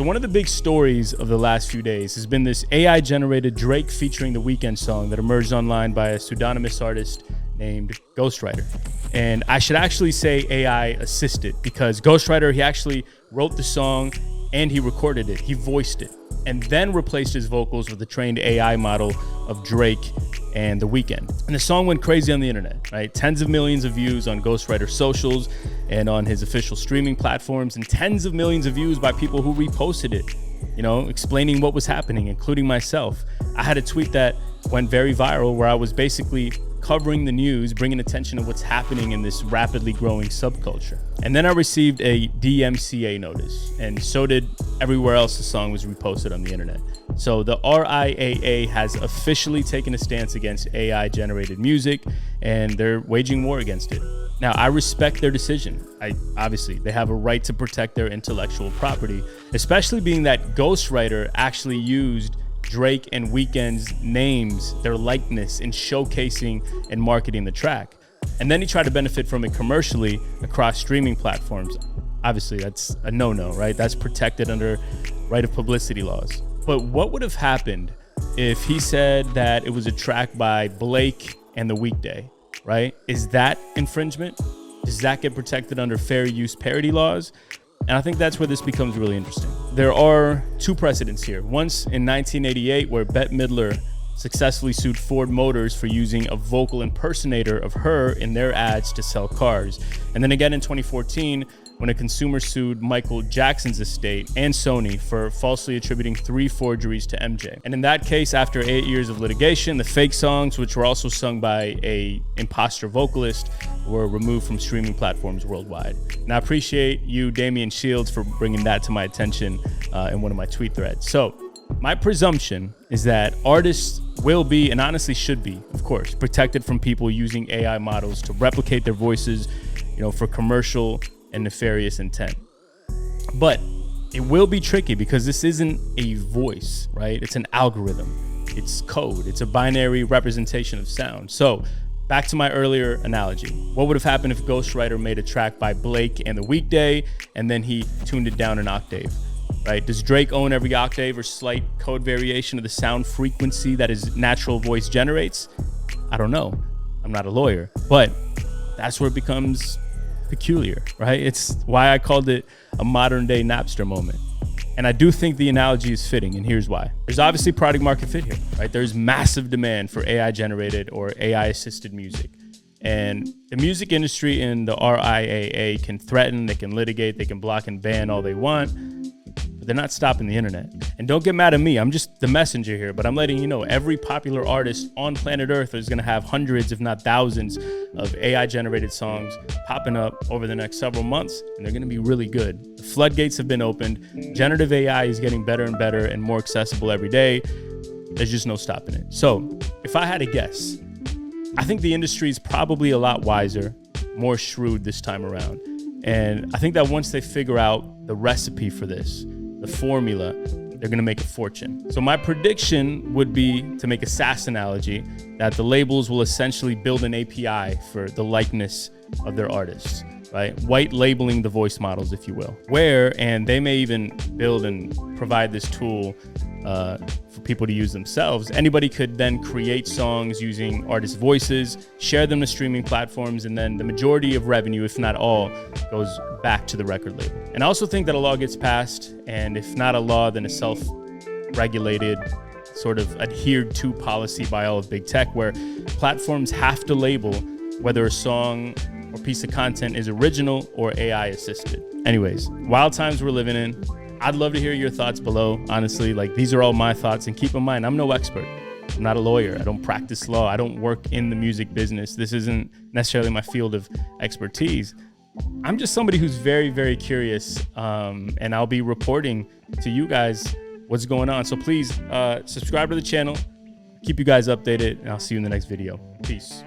So one of the big stories of the last few days has been this AI-generated Drake featuring the Weeknd song that emerged online by a pseudonymous artist named Ghostwriter. And I should actually say AI assisted, because Ghostwriter, he actually wrote the song and he recorded it, he voiced it, and then replaced his vocals with a trained AI model of Drake and the Weeknd. And the song went crazy on the internet, right? Tens of millions of views on Ghostwriter socials and on his official streaming platforms, and tens of millions of views by people who reposted it, you know, explaining what was happening, including myself. I had a tweet that went very viral where I was basically covering the news, bringing attention to what's happening in this rapidly growing subculture. And then I received a DMCA notice, and so did everywhere else the song was reposted on the internet. So the RIAA has officially taken a stance against AI-generated music, and they're waging war against it. Now, I respect their decision. Obviously, they have a right to protect their intellectual property, especially being that Ghostwriter actually used Drake and Weeknd's names, their likeness, in showcasing and marketing the track. And then he tried to benefit from it commercially across streaming platforms. Obviously, that's a no-no, right? That's protected under right of publicity laws. But what would have happened if he said that it was a track by Blake and the Weekday, right? Is that infringement? Does that get protected under fair use parody laws? And I think that's where this becomes really interesting. There are two precedents here. Once in 1988, where Bette Midler successfully sued Ford Motors for using a vocal impersonator of her in their ads to sell cars. And then again in 2014, when a consumer sued Michael Jackson's estate and Sony for falsely attributing 3 forgeries to MJ. And in that case, after 8 years of litigation, the fake songs, which were also sung by a imposter vocalist, were removed from streaming platforms worldwide. And I appreciate you, Damian Shields, for bringing that to my attention in one of my tweet threads. So my presumption is that artists will be, and honestly should be, of course, protected from people using AI models to replicate their voices, you know, for commercial and nefarious intent. But it will be tricky because this isn't a voice, right? It's an algorithm, it's code, it's a binary representation of sound. So back to my earlier analogy, what would have happened if Ghostwriter made a track by Blake and the Weekday and then he tuned it down an octave, right? Does Drake own every octave or slight code variation of the sound frequency that his natural voice generates? I don't know, I'm not a lawyer, but that's where it becomes peculiar, right? It's why I called it a modern day Napster moment. And I do think the analogy is fitting, and here's why. There's obviously product market fit here, right? There's massive demand for AI generated or AI assisted music. And the music industry in the RIAA can threaten, they can litigate, they can block and ban all they want, but they're not stopping the internet. And don't get mad at me, I'm just the messenger here, but I'm letting you know every popular artist on planet Earth is gonna have hundreds, if not thousands, of AI generated songs popping up over the next several months, and they're gonna be really good. The floodgates have been opened. Generative AI is getting better and better and more accessible every day. There's just no stopping it. So if I had to guess, I think the industry is probably a lot wiser, more shrewd this time around. And I think that once they figure out the recipe for this, the formula, they're gonna make a fortune. So my prediction would be, to make a SaaS analogy, that the labels will essentially build an API for the likeness of their artists, right? White labeling the voice models, if you will. And they may even build and provide this tool for people to use themselves. Anybody could then create songs using artists' voices, share them to streaming platforms, and then the majority of revenue, if not all, goes back to the record label. And I also think that a law gets passed, and if not a law, then a self-regulated, sort of adhered to policy by all of big tech, where platforms have to label whether a song or piece of content is original or AI assisted. Anyways, wild times we're living in. I'd love to hear your thoughts below. Honestly, like, these are all my thoughts, and keep in mind, I'm no expert. I'm not a lawyer. I don't practice law. I don't work in the music business. This isn't necessarily my field of expertise. I'm just somebody who's very, very curious, and I'll be reporting to you guys what's going on. So please subscribe to the channel, keep you guys updated, and I'll see you in the next video. Peace.